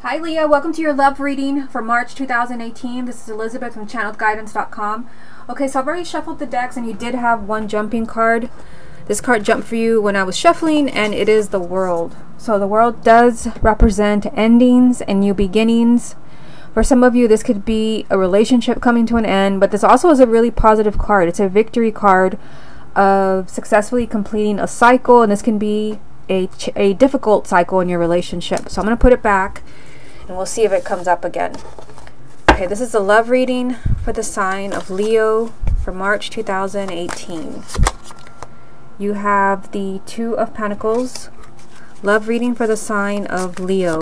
Hi Leo, welcome to your love reading for March 2018. This is Elizabeth from channeledguidance.com. Okay, so I've already shuffled the decks and you did have one jumping card. This card jumped for you when I was shuffling, and it is the World. So the World does represent endings and new beginnings. For some of you, this could be a relationship coming to an end, but this also is a really positive card. It's a victory card of successfully completing a cycle, and this can be a difficult cycle in your relationship. So I'm going to put it back and we'll see if it comes up again. Okay, this is the love reading for the sign of Leo for March 2018. You have the Two of Pentacles, love reading for the sign of Leo.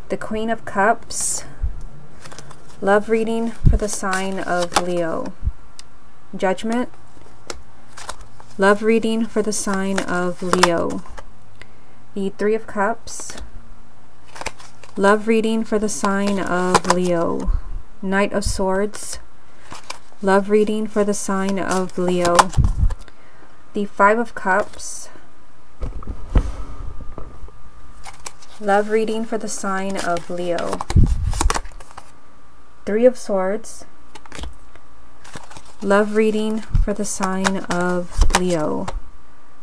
The Queen of Cups, love reading for the sign of Leo. Judgment, love reading for the sign of Leo. The Three of Cups, love reading for the sign of Leo. Knight of Swords, love reading for the sign of Leo. The Five of Cups, love reading for the sign of Leo. Three of Swords, love reading for the sign of Leo.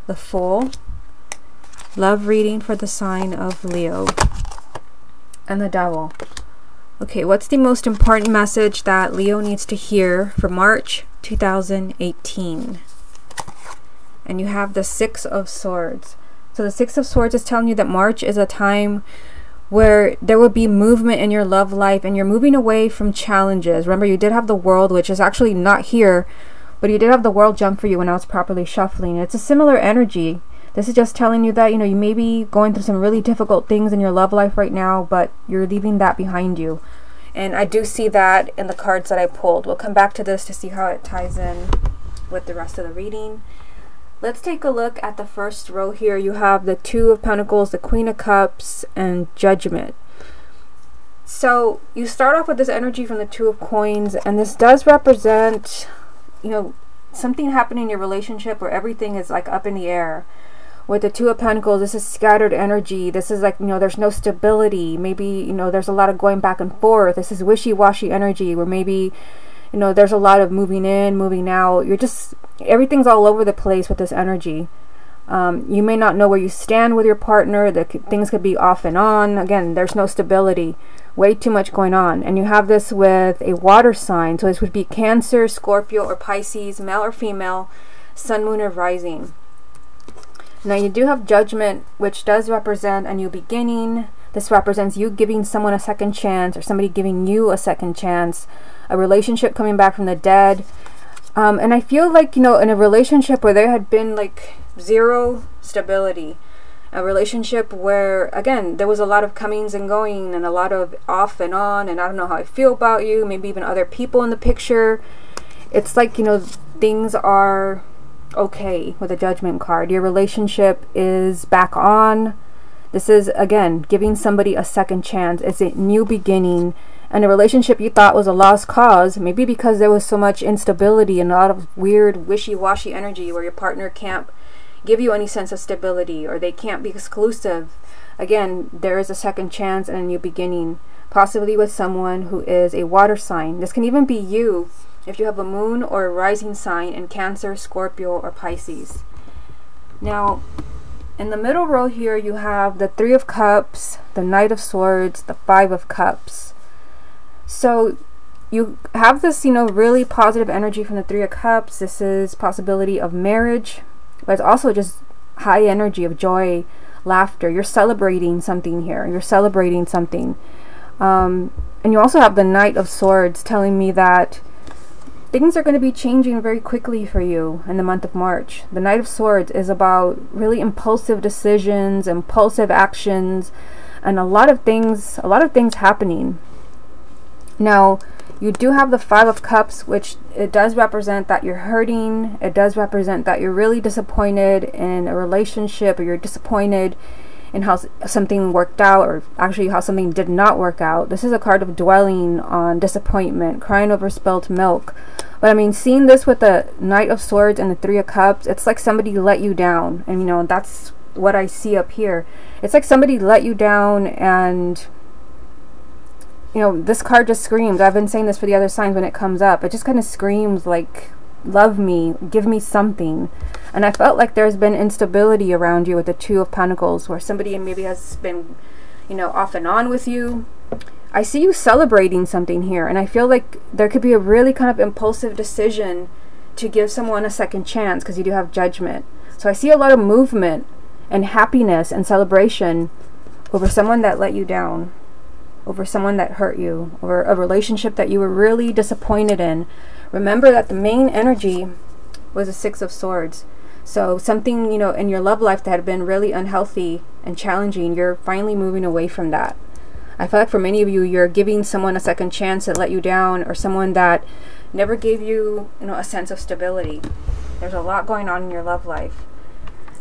The Fool, love reading for the sign of Leo. And the Devil. Okay, what's the most important message that Leo needs to hear for March 2018? And you have the Six of Swords. So the Six of Swords is telling you that March is a time where there will be movement in your love life and you're moving away from challenges. Remember, you did have the World, which is actually not here, but you did have the World jump for you when I was properly shuffling. It's a similar energy. This is just telling you that, you may be going through some really difficult things in your love life right now, but you're leaving that behind you. And I do see that in the cards that I pulled. We'll come back to this to see how it ties in with the rest of the reading. Let's take a look at the first row here. You have the Two of Pentacles, the Queen of Cups, and Judgment. So you start off with this energy from the Two of Coins, and this does represent, something happening in your relationship where everything is like up in the air. With the Two of Pentacles, this is scattered energy. This is like, there's no stability. Maybe, there's a lot of going back and forth. This is wishy-washy energy where maybe, there's a lot of moving in, moving out. Everything's all over the place with this energy. You may not know where you stand with your partner. Things could be off and on. Again, there's no stability. Way too much going on. And you have this with a water sign. So this would be Cancer, Scorpio, or Pisces, male or female, sun, moon, or rising. Now you do have Judgment, which does represent a new beginning. This represents you giving someone a second chance, or somebody giving you a second chance, a relationship coming back from the dead. And I feel like, in a relationship where there had been like zero stability, a relationship where, again, there was a lot of comings and going and a lot of off and on, and I don't know how I feel about you, maybe even other people in the picture. It's like, things are okay with a Judgment card. Your relationship is back on. This is, again, giving somebody a second chance. It's a new beginning. And a relationship you thought was a lost cause, maybe because there was so much instability and a lot of weird wishy-washy energy where your partner can't give you any sense of stability, or they can't be exclusive. Again, there is a second chance and a new beginning, possibly with someone who is a water sign. This can even be you if you have a moon or a rising sign in Cancer, Scorpio, or Pisces. Now, in the middle row here, you have the Three of Cups, the Knight of Swords, the Five of Cups. So you have this, really positive energy from the Three of Cups. This is possibility of marriage, but it's also just high energy of joy, laughter. You're celebrating something here. You're celebrating something. And you also have the Knight of Swords telling me that things are going to be changing very quickly for you in the month of March. The Knight of Swords is about really impulsive decisions, impulsive actions, and a lot of things happening. Now, you do have the Five of Cups, which it does represent that you're hurting. It does represent that you're really disappointed in a relationship, or you're disappointed in how something worked out, or actually how something did not work out. This is a card of dwelling on disappointment, crying over spilt milk. But I mean, seeing this with the Knight of Swords and the Three of Cups, it's like somebody let you down. And that's what I see up here. It's like somebody let you down, and you know, this card just screams. I've been saying this for the other signs when it comes up. It just kind of screams like, love me, give me something. And I felt like there's been instability around you with the Two of Pentacles, where somebody maybe has been, you know, off and on with you. I see you celebrating something here, and I feel like there could be a really kind of impulsive decision to give someone a second chance, because you do have Judgment. So I see a lot of movement and happiness and celebration over someone that let you down, over someone that hurt you, or a relationship that you were really disappointed in. Remember that the main energy was a Six of Swords. So something, you know, in your love life that had been really unhealthy and challenging, you're finally moving away from that. I feel like for many of you, you're giving someone a second chance that let you down, or someone that never gave you, you know, a sense of stability. There's a lot going on in your love life.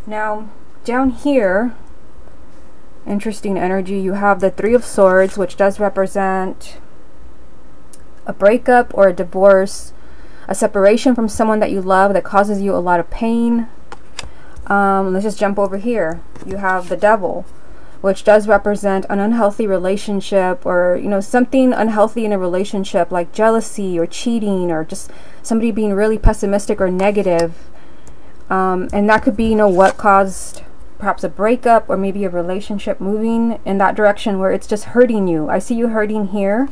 Now, down here, interesting energy, you have the Three of Swords, which does represent a breakup or a divorce, a separation from someone that you love that causes you a lot of pain. Let's just jump over here. You have the Devil, which does represent an unhealthy relationship, or, you know, something unhealthy in a relationship, like jealousy or cheating, or just somebody being really pessimistic or negative. And that could be, you know, what caused perhaps a breakup, or maybe a relationship moving in that direction where it's just hurting you. I see you hurting here,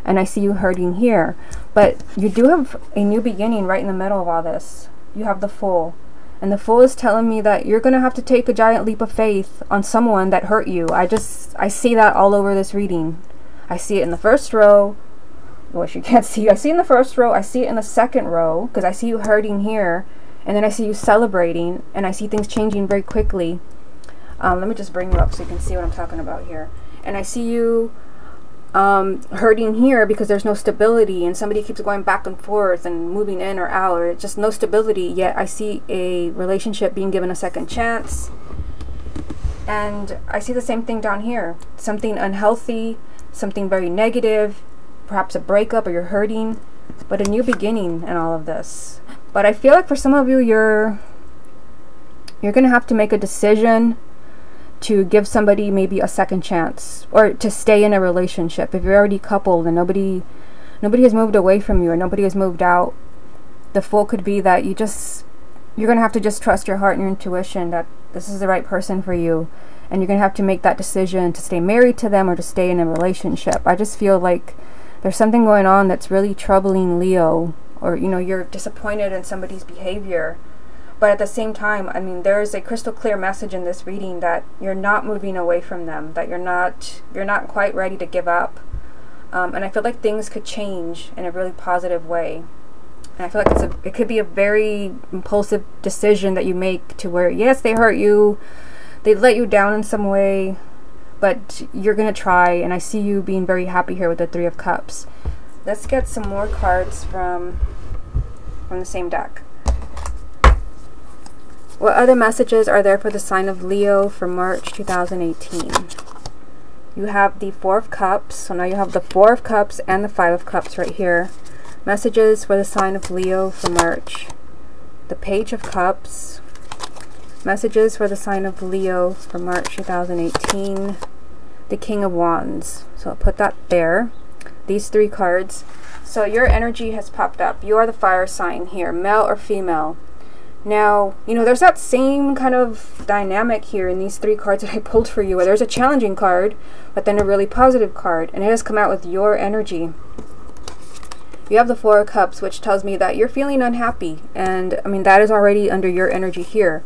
and I see you hurting here. But you do have a new beginning right in the middle of all this. You have the Fool. And the Fool is telling me that you're going to have to take a giant leap of faith on someone that hurt you. I see that all over this reading. I see it in the first row, which you can't see. I see it in the first row. I see it in the second row, because I see you hurting here. And then I see you celebrating, and I see things changing very quickly. Let me just bring you up so you can see what I'm talking about here. And I see you hurting here because there's no stability, and somebody keeps going back and forth and moving in or out, or just no stability. Yet I see a relationship being given a second chance. And I see the same thing down here. Something unhealthy, something very negative, perhaps a breakup, or you're hurting, but a new beginning in all of this. But I feel like for some of you, you're going to have to make a decision to give somebody maybe a second chance, or to stay in a relationship. If you're already coupled and nobody has moved away from you, or nobody has moved out, the Fool could be that you're going to have to just trust your heart and your intuition that this is the right person for you, and you're going to have to make that decision to stay married to them or to stay in a relationship. I just feel like there's something going on that's really troubling Leo, or, you know, you're disappointed in somebody's behavior. But at the same time, I mean, there's a crystal clear message in this reading that you're not moving away from them, that you're not quite ready to give up. And I feel like things could change in a really positive way. And I feel like it could be a very impulsive decision that you make, to where, yes, they hurt you, they let you down in some way, but you're going to try. And I see you being very happy here with the Three of Cups. Let's get some more cards from the same deck. What other messages are there for the sign of Leo for March 2018? You have the Four of Cups. So now you have the Four of Cups and the Five of Cups right here. Messages for the sign of Leo for March. The Page of Cups. Messages for the sign of Leo for March 2018. The King of Wands. So I'll put that there. These three cards. So your energy has popped up. You are the fire sign here, male or female. Now, you know, there's that same kind of dynamic here in these three cards that I pulled for you, where there's a challenging card, but then a really positive card, and it has come out with your energy. You have the Four of Cups, which tells me that you're feeling unhappy, and I mean, that is already under your energy here.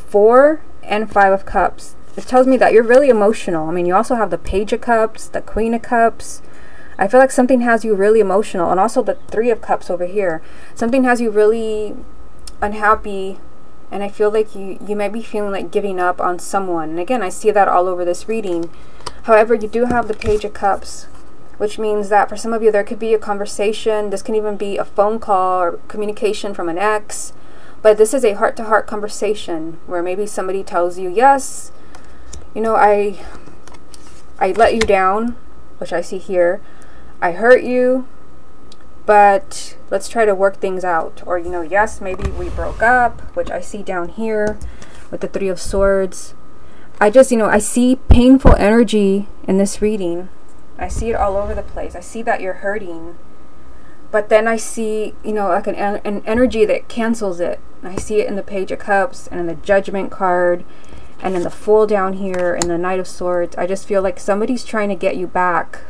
Four and Five of Cups. It tells me that you're really emotional. I mean, you also have the Page of Cups, the Queen of Cups. I feel like something has you really emotional, and also the Three of Cups over here. Something has you really unhappy, and I feel like you might be feeling like giving up on someone. And again, I see that all over this reading. However, you do have the Page of Cups, which means that for some of you, there could be a conversation. This can even be a phone call or communication from an ex. But this is a heart-to-heart conversation where maybe somebody tells you, yes, you know, I let you down, which I see here. I hurt you, but let's try to work things out. Or, you know, yes, maybe we broke up, which I see down here with the Three of Swords. I just, you know, I see painful energy in this reading. I see it all over the place. I see that you're hurting. But then I see, you know, like an energy that cancels it. I see it in the Page of Cups and in the Judgment card and in the Fool down here and the Knight of Swords. I just feel like somebody's trying to get you back.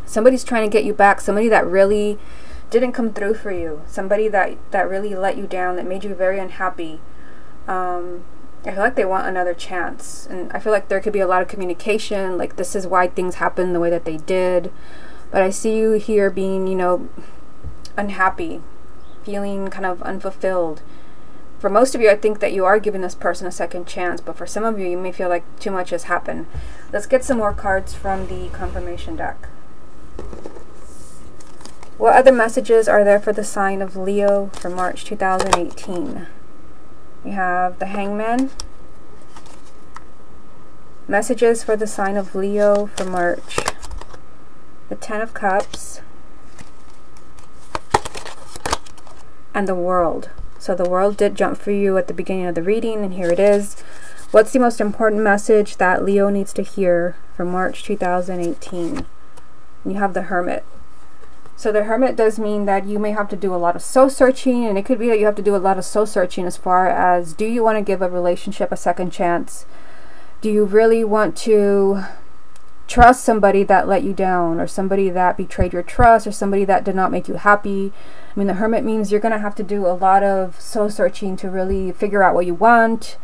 Somebody's trying to get you back. Somebody that really didn't come through for you. Somebody that really let you down, that made you very unhappy. I feel like they want another chance. And I feel like there could be a lot of communication. Like, this is why things happened the way that they did. But I see you here being, you know, unhappy, feeling kind of unfulfilled. For most of you, I think that you are giving this person a second chance, but for some of you, you may feel like too much has happened. Let's get some more cards from the confirmation deck. What other messages are there for the sign of Leo for March 2018? We have the Hangman. Messages for the sign of Leo for March. The Ten of Cups, and the World. So the World did jump for you at the beginning of the reading, and here it is. What's the most important message that Leo needs to hear for March 2018? And you have the Hermit. So the Hermit does mean that you may have to do a lot of soul searching, and it could be that you have to do a lot of soul searching as far as, do you want to give a relationship a second chance? Do you really want to trust somebody that let you down, or somebody that betrayed your trust, or somebody that did not make you happy? I mean, the Hermit means you're going to have to do a lot of soul searching to really figure out what you want.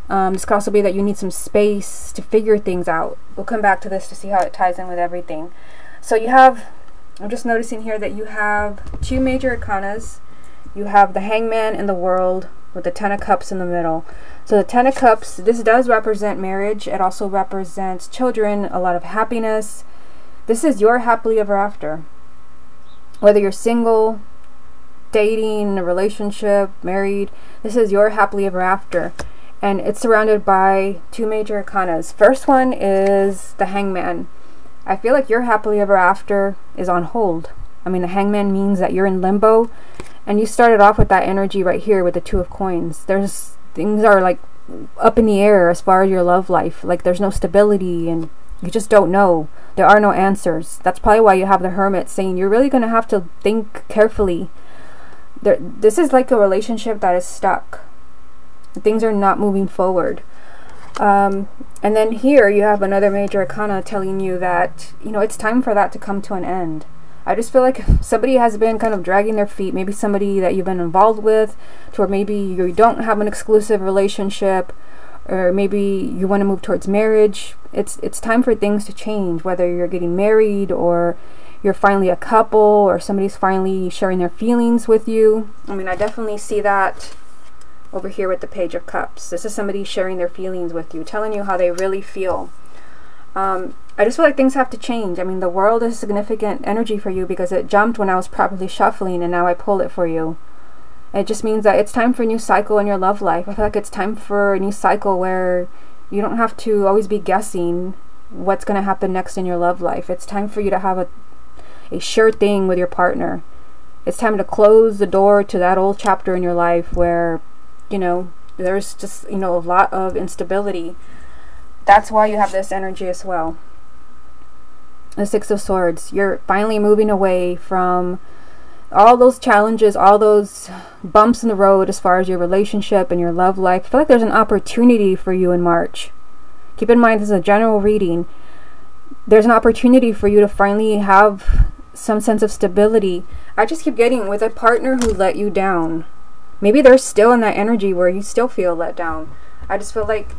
This could also be that you need some space to figure things out. We'll come back to this to see how it ties in with everything. So you have, I'm just noticing here that you have two major arcanas. You have the Hangman and the World with the Ten of Cups in the middle. So the Ten of Cups, this does represent marriage. It also represents children, a lot of happiness. This is your happily ever after. Whether you're single, dating, a relationship, married, this is your happily ever after. And it's surrounded by two major arcanas. First one is the Hangman. I feel like your happily ever after is on hold. I mean, the Hangman means that you're in limbo. And you started off with that energy right here with the Two of Coins. There's things are like up in the air as far as your love life. Like, there's no stability and you just don't know. There are no answers. That's probably why you have the Hermit saying you're really going to have to think carefully. This is like a relationship that is stuck. Things are not moving forward. And then here you have another major arcana telling you that, you know, it's time for that to come to an end. I just feel like somebody has been kind of dragging their feet. Maybe somebody that you've been involved with, to where maybe you don't have an exclusive relationship, or maybe you want to move towards marriage. It's time for things to change, whether you're getting married, or you're finally a couple, or somebody's finally sharing their feelings with you. I mean, I definitely see that over here with the Page of Cups. This is somebody sharing their feelings with you, telling you how they really feel. I just feel like things have to change. I mean, the World is significant energy for you because it jumped when I was properly shuffling, and now I pulled it for you. It just means that it's time for a new cycle in your love life. I feel like it's time for a new cycle where you don't have to always be guessing what's going to happen next in your love life. It's time for you to have a sure thing with your partner. It's time to close the door to that old chapter in your life where, you know, there's just, you know, a lot of instability. That's why you have this energy as well. The Six of Swords. You're finally moving away from all those challenges, all those bumps in the road as far as your relationship and your love life. I feel like there's an opportunity for you in March. Keep in mind, this is a general reading. There's an opportunity for you to finally have some sense of stability. I just keep getting with a partner who let you down. Maybe they're still in that energy where you still feel let down. I just feel like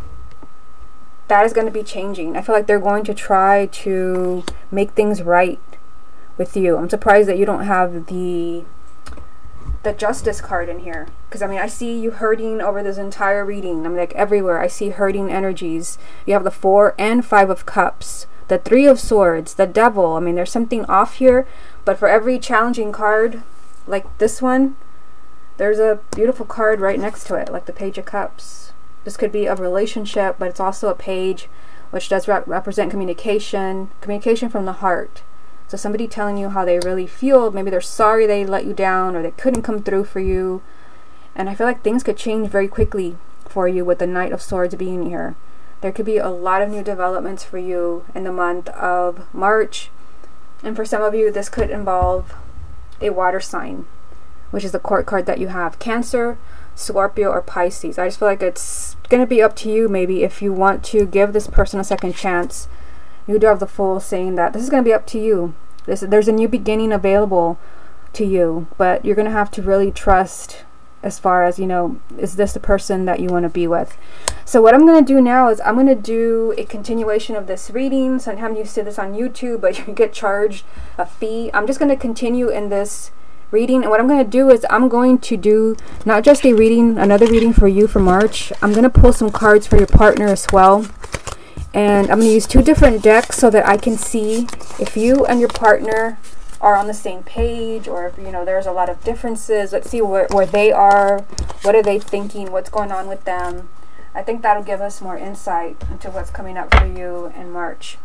that is going to be changing. I feel like they're going to try to make things right with you. I'm surprised that you don't have the Justice card in here, because I mean, I see you hurting over this entire reading. I'm like, everywhere I see hurting energies. You have the Four and Five of Cups, the Three of Swords, the Devil. I mean, there's something off here, but for every challenging card like this one, there's a beautiful card right next to it, like the Page of Cups. This could be a relationship, but it's also a page, which does represent communication from the heart. So somebody telling you how they really feel. Maybe they're sorry they let you down, or they couldn't come through for you. And I feel like things could change very quickly for you with the Knight of Swords being here. There could be a lot of new developments for you in the month of March. And for some of you, this could involve a water sign, which is the court card that you have. Cancer, Scorpio, or Pisces. I just feel like it's going to be up to you maybe if you want to give this person a second chance. You do have the Fool saying that this is going to be up to you. There's a new beginning available to you, but you're going to have to really trust as far as, you know, is this the person that you want to be with? So what I'm going to do now is I'm going to do a continuation of this reading. Sometimes you see this on YouTube, but you get charged a fee. I'm just going to continue in this reading, and what I'm going to do is I'm going to do not just a reading, another reading for you for March. I'm going to pull some cards for your partner as well, and I'm going to use 2 different decks so that I can see if you and your partner are on the same page, or if, you know, there's a lot of differences. Let's see where they are, what are they thinking, what's going on with them. I think that'll give us more insight into what's coming up for you in March.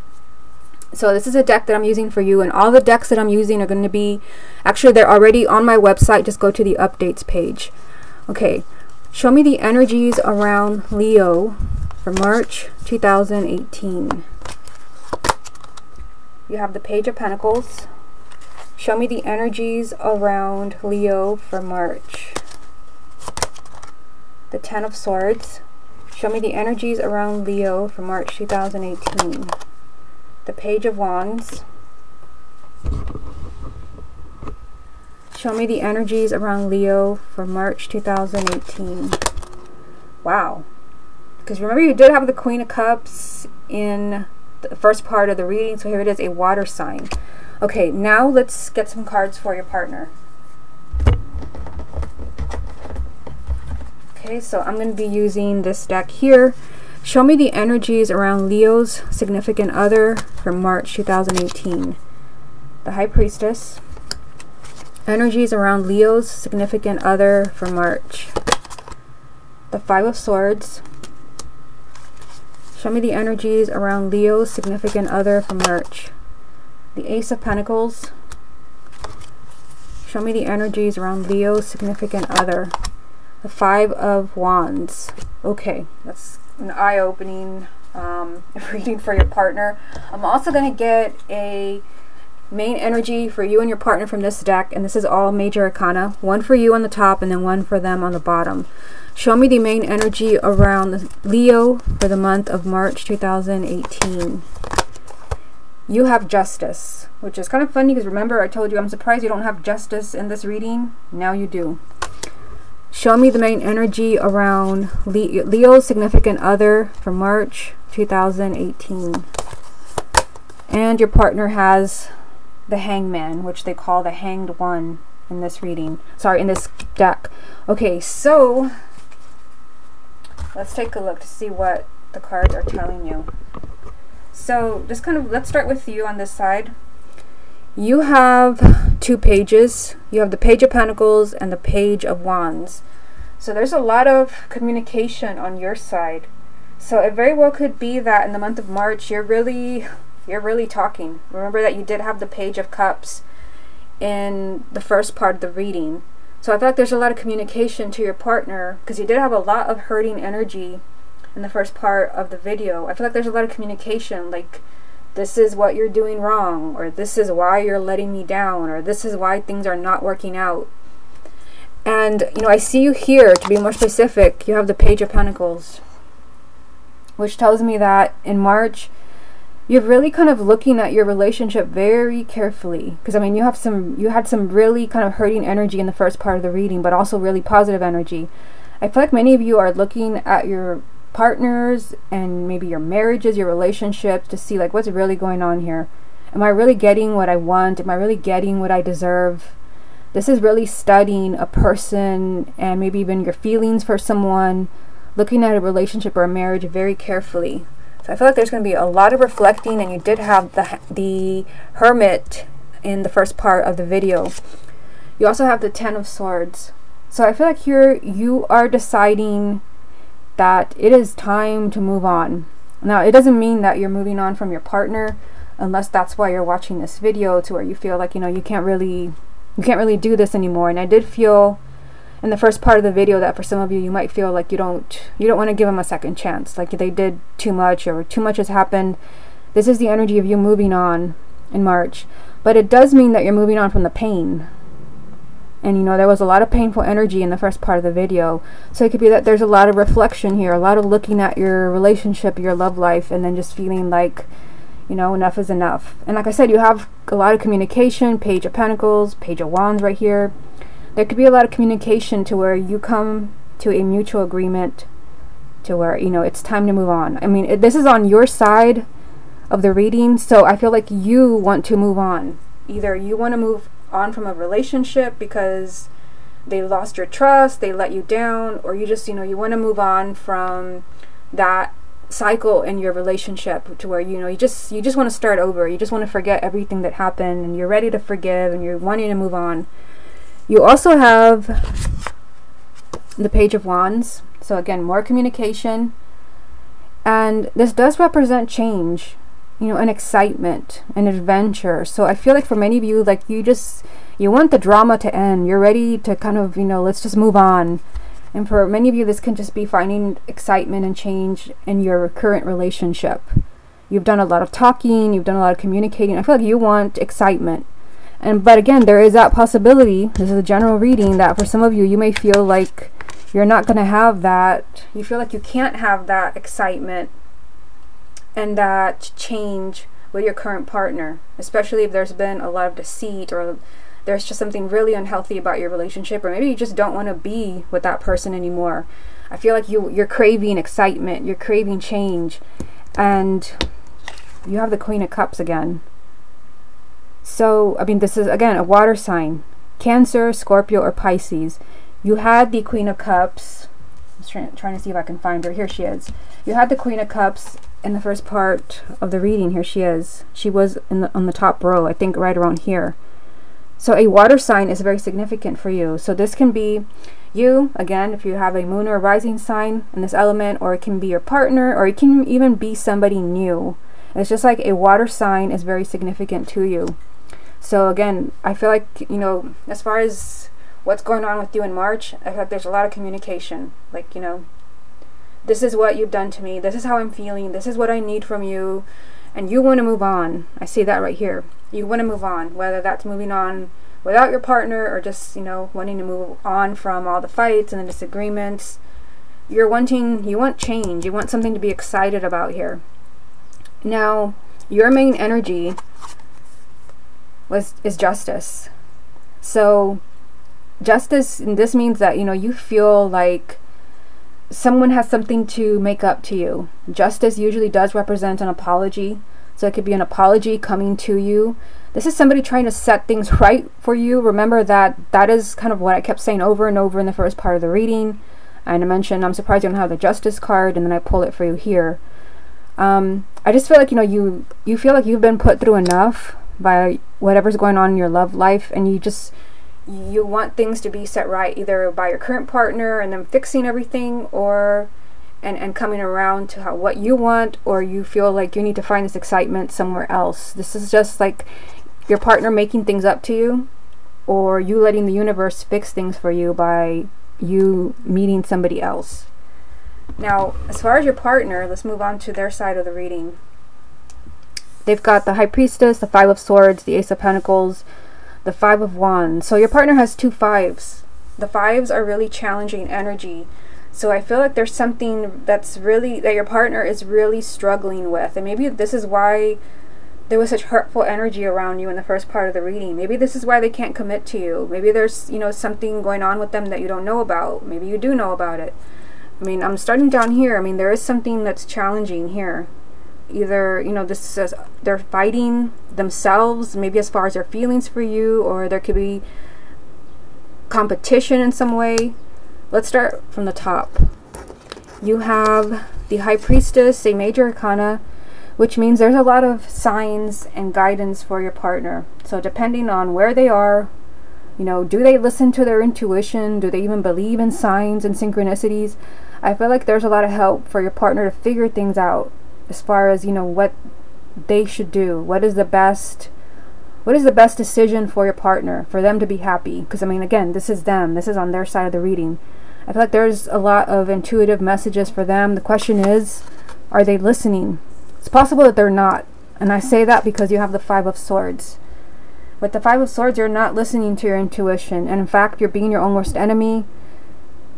So this is a deck that I'm using for you, and all the decks that I'm using are going to be, actually they're already on my website. Just go to the updates page. Okay, show me the energies around Leo for March 2018. You have the Page of Pentacles. Show me the energies around Leo for March. The Ten of Swords. Show me the energies around Leo for March 2018. The Page of Wands. Show me the energies around Leo for March 2018. Wow. Because remember, you did have the Queen of Cups in the first part of the reading, so here it is, a water sign. Okay, now let's get some cards for your partner. Okay, so I'm going to be using this deck here. Show me the energies around Leo's significant other for March 2018. The High Priestess. Energies around Leo's significant other for March. The Five of Swords. Show me the energies around Leo's significant other for March. The Ace of Pentacles. Show me the energies around Leo's significant other. The Five of Wands. Okay, that's an eye-opening reading for your partner. I'm also going to get a main energy for you and your partner from this deck, and this is all major arcana. One for you on the top and then one for them on the bottom. Show me the main energy around Leo for the month of March 2018. You have Justice, which is kind of funny because remember I told you I'm surprised you don't have Justice in this reading. Now you do. Show me the main energy around Leo's significant other for March 2018. And your partner has the Hangman, which they call the Hanged One in this reading. Sorry, in this deck. Okay, so let's take a look to see what the cards are telling you. So just kind of, let's start with you on this side. You have 2 pages. You have the Page of Pentacles and the Page of Wands. So there's a lot of communication on your side. So it very well could be that in the month of March you're really talking. Remember that you did have the Page of Cups in the first part of the reading. So I feel like there's a lot of communication to your partner because you did have a lot of hurting energy in the first part of the video. I feel like there's a lot of communication, like, this is what you're doing wrong, or this is why you're letting me down, or this is why things are not working out. And, you know, I see you here, to be more specific, you have the Page of Pentacles, which tells me that in March, you're really kind of looking at your relationship very carefully. Because, I mean, you had some really kind of hurting energy in the first part of the reading, but also really positive energy. I feel like many of you are looking at your partners and maybe your marriages, your relationships, to see like what's really going on here. Am I really getting what I want? Am I really getting what I deserve? This is really studying a person and maybe even your feelings for someone, looking at a relationship or a marriage very carefully. So I feel like there's going to be a lot of reflecting, and you did have the Hermit in the first part of the video. You also have the Ten of Swords. So I feel like here you are deciding that it is time to move on. Now, it doesn't mean that you're moving on from your partner, unless that's why you're watching this video, to where you feel like, you know, you can't really do this anymore. And I did feel in the first part of the video that for some of you, you might feel like you don't want to give them a second chance, like they did too much or too much has happened. This is the energy of you moving on in March, but it does mean that you're moving on from the pain. And you know, there was a lot of painful energy in the first part of the video, so it could be that there's a lot of reflection here, a lot of looking at your relationship, your love life, and then just feeling like, you know, enough is enough. And like I said, you have a lot of communication, Page of Pentacles, Page of Wands right here. There could be a lot of communication to where you come to a mutual agreement to where, you know, it's time to move on. I mean, this is on your side of the reading, so I feel like you want to move on. Either you want to move on from a relationship because they lost your trust, they let you down, or you just, you know, you want to move on from that cycle in your relationship to where, you know, you just want to start over. You just want to forget everything that happened, and you're ready to forgive, and you're wanting to move on. You also have the Page of Wands, so again, more communication, and this does represent change, you know, an excitement, an adventure. So I feel like for many of you, like you want the drama to end. You're ready to kind of, you know, let's just move on. And for many of you, this can just be finding excitement and change in your current relationship. You've done a lot of talking, you've done a lot of communicating. I feel like you want excitement. But again, there is that possibility, this is a general reading, that for some of you, you may feel like you're not going to have that. You feel like you can't have that excitement and that change with your current partner, especially if there's been a lot of deceit, or there's just something really unhealthy about your relationship, or maybe you just don't want to be with that person anymore. I feel like you're craving excitement, you're craving change, and you have the Queen of Cups again. So, I mean, this is, again, a water sign. Cancer, Scorpio, or Pisces. You had the Queen of Cups. I'm trying to see if I can find her. Here she is. You had the Queen of Cups in the first part of the reading. Here she is. She was on the top row, I think right around here. So a water sign is very significant for you. So this can be you, again, if you have a moon or a rising sign in this element, or it can be your partner, or it can even be somebody new. It's just like a water sign is very significant to you. So again, I feel like, you know, as far as what's going on with you in March, I feel like there's a lot of communication. Like, you know, this is what you've done to me, this is how I'm feeling, this is what I need from you, and you want to move on. I see that right here. You want to move on, whether that's moving on without your partner, or just, you know, wanting to move on from all the fights and the disagreements. You want change, you want something to be excited about here. Now, your main energy is justice. So justice, and this means that, you know, you feel like someone has something to make up to you. Justice usually does represent an apology. So it could be an apology coming to you. This is somebody trying to set things right for you. Remember that is kind of what I kept saying over and over in the first part of the reading. And I mentioned, I'm surprised you don't have the Justice card, and then I pull it for you here. I just feel like, you know, you feel like you've been put through enough by whatever's going on in your love life, and you want things to be set right, either by your current partner and them fixing everything, or and coming around to what you want, or you feel like you need to find this excitement somewhere else. This is just like your partner making things up to you, or you letting the universe fix things for you by you meeting somebody else. Now, as far as your partner, let's move on to their side of the reading. They've got the High Priestess, the Five of Swords, the Ace of Pentacles, the Five of Wands. So your partner has two fives. The fives are really challenging energy. So I feel like there's something that your partner is really struggling with. And maybe this is why there was such hurtful energy around you in the first part of the reading. Maybe this is why they can't commit to you. Maybe there's, you know, something going on with them that you don't know about. Maybe you do know about it. I mean, I'm starting down here. I mean, there is something that's challenging here. Either, you know, this says they're fighting themselves, maybe as far as their feelings for you, or there could be competition in some way. Let's start from the top. You have the High Priestess, a major arcana, which means there's a lot of signs and guidance for your partner. So depending on where they are, you know, do they listen to their intuition? Do they even believe in signs and synchronicities? I feel like there's a lot of help for your partner to figure things out as far as, you know, what they should do. What is the best What is the best decision for your partner, for them to be happy? Because I mean, again, this is them. This is on their side of the reading. I feel like there's a lot of intuitive messages for them. The question is, are they listening? It's possible that they're not. And I say that because you have the Five of Swords. With the Five of Swords, you're not listening to your intuition. And in fact, you're being your own worst enemy.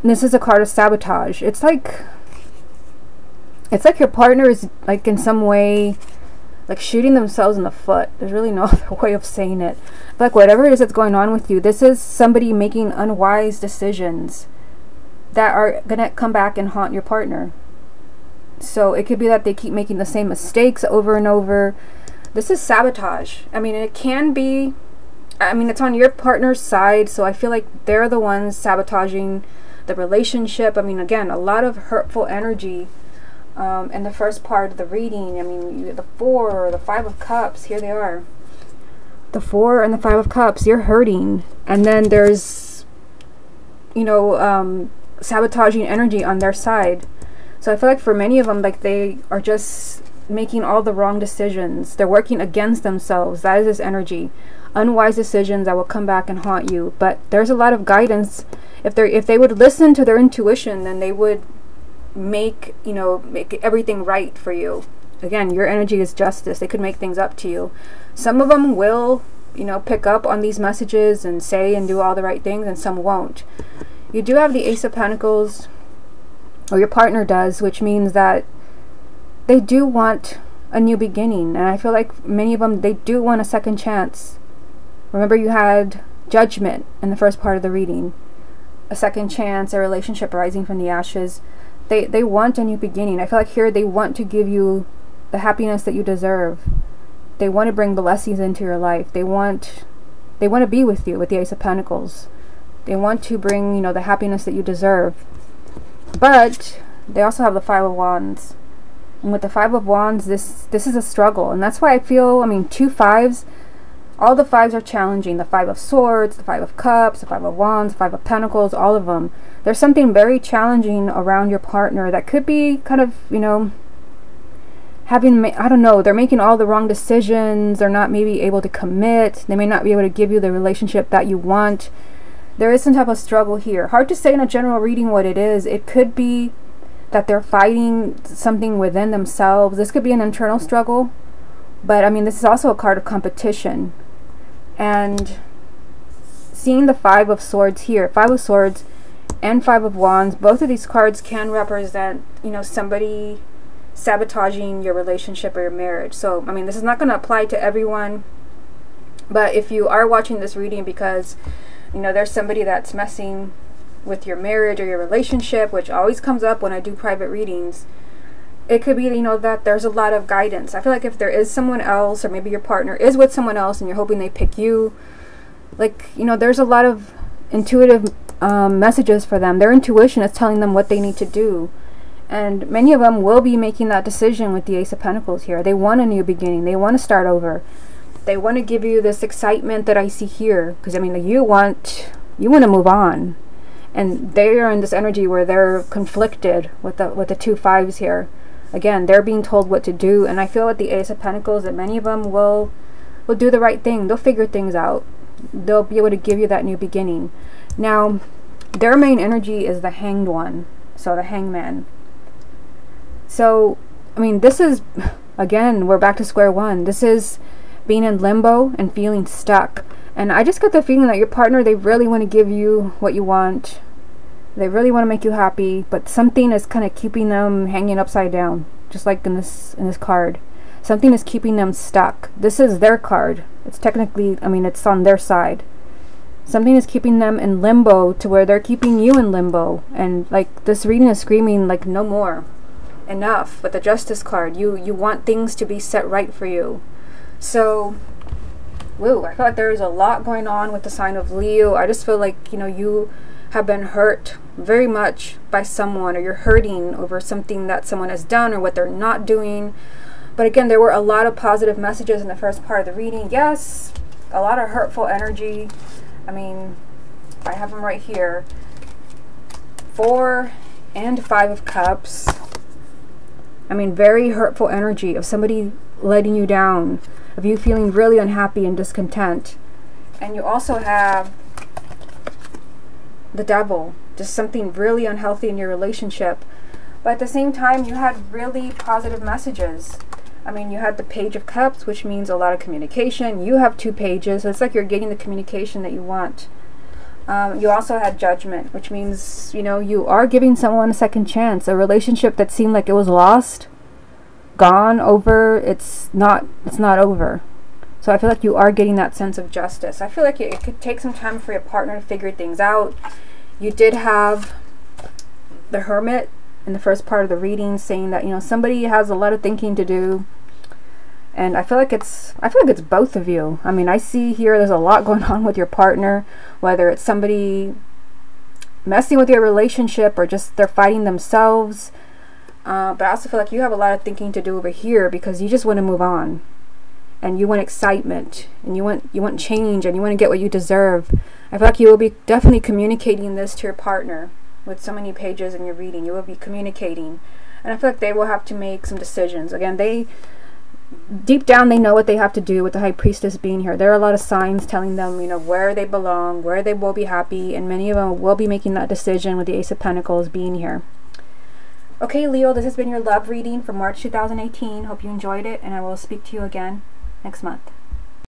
And this is a card of sabotage. It's like your partner is like in some way like shooting themselves in the foot. There's really no other way of saying it. Like whatever it is that's going on with you, this is somebody making unwise decisions that are gonna come back and haunt your partner. So it could be that they keep making the same mistakes over and over. This is sabotage. I mean, it can be, I mean, it's on your partner's side, so I feel like they're the ones sabotaging the relationship. I mean, again, a lot of hurtful energy in the first part of the reading. I mean, the Four or the Five of Cups, here they are. The Four and the Five of Cups, you're hurting. And then there's, you know, sabotaging energy on their side. So I feel like for many of them, like they are just making all the wrong decisions. They're working against themselves. That is this energy. Unwise decisions that will come back and haunt you. But there's a lot of guidance. If they would listen to their intuition, then they would make everything right for you. Again, your energy is justice. They could make things up to you. Some of them will, pick up on these messages and say and do all the right things, and some won't. You do have the Ace of Pentacles, or your partner does, which means that they do want a new beginning. And I feel like many of them, they do want a second chance. Remember, you had Judgment in the first part of the reading. A second chance, a relationship rising from the ashes. They want a new beginning. I feel like here they want to give you the happiness that you deserve. They want to bring blessings into your life. They want to be with you with the Ace of Pentacles. They want to bring, the happiness that you deserve. But they also have the Five of Wands. And with the Five of Wands, this is a struggle. And that's why I feel, two fives, all the fives are challenging. The Five of Swords, the Five of Cups, the Five of Wands, the Five of Pentacles, all of them. There's something very challenging around your partner that could be kind of, I don't know, they're making all the wrong decisions. They're not maybe able to commit. They may not be able to give you the relationship that you want. There is some type of struggle here. Hard to say in a general reading what it is. It could be that they're fighting something within themselves. This could be an internal struggle. But, this is also a card of competition. And seeing the Five of Swords here, Five of Swords and Five of Wands, both of these cards can represent, somebody sabotaging your relationship or your marriage. So, this is not going to apply to everyone. But if you are watching this reading because, there's somebody that's messing with your marriage or your relationship, which always comes up when I do private readings, it could be, that there's a lot of guidance. I feel like if there is someone else, or maybe your partner is with someone else and you're hoping they pick you, there's a lot of intuitive messages for them. Their intuition is telling them what they need to do. And many of them will be making that decision with the Ace of Pentacles here. They want a new beginning. They want to start over. They want to give you this excitement that I see here. Because, you want to move on. And they are in this energy where they're conflicted with the two fives here. Again, they're being told what to do. And I feel with the Ace of Pentacles that many of them will do the right thing. They'll figure things out. They'll be able to give you that new beginning. Now, their main energy is the Hanged One. So the Hangman. So, this is, again, we're back to square one. This is being in limbo and feeling stuck. And I just get the feeling that your partner, they really want to give you what you want. They really want to make you happy, but something is kind of keeping them hanging upside down, just like in this card. Something is keeping them stuck. This is their card. It's technically, it's on their side. Something is keeping them in limbo to where they're keeping you in limbo. And this reading is screaming no more. Enough. With the Justice card, you want things to be set right for you. So, I feel like there's a lot going on with the sign of Leo. I just feel like, you have been hurt very much by someone, or you're hurting over something that someone has done or what they're not doing. But again, there were a lot of positive messages in the first part of the reading. Yes, a lot of hurtful energy. I have them right here. 4 and 5 of Cups. I mean, very hurtful energy of somebody letting you down, of you feeling really unhappy and discontent. And you also have the Devil, just something really unhealthy in your relationship. But at the same time, you had really positive messages. I mean, you had the Page of Cups, which means a lot of communication. You have 2 pages, so it's like you're getting the communication that you want. You also had Judgment, which means, you know, you are giving someone a second chance. A relationship that seemed like it was lost, gone, over, it's not over. So I feel like you are getting that sense of justice. I feel like it could take some time for your partner to figure things out. You did have the Hermit in the first part of the reading, saying that, you know, somebody has a lot of thinking to do. And I feel like it's both of you. I mean, I see here there's a lot going on with your partner, whether it's somebody messing with your relationship or just they're fighting themselves. But I also feel like you have a lot of thinking to do over here, because you just want to move on. And you want excitement, and you want change, and you want to get what you deserve. I feel like you will be definitely communicating this to your partner with so many pages in your reading. You will be communicating. And I feel like they will have to make some decisions. Again, deep down, they know what they have to do with the High Priestess being here. There are a lot of signs telling them, you know, where they belong, where they will be happy, and many of them will be making that decision with the Ace of Pentacles being here. Okay, Leo, this has been your love reading for March 2018. Hope you enjoyed it, and I will speak to you again next month.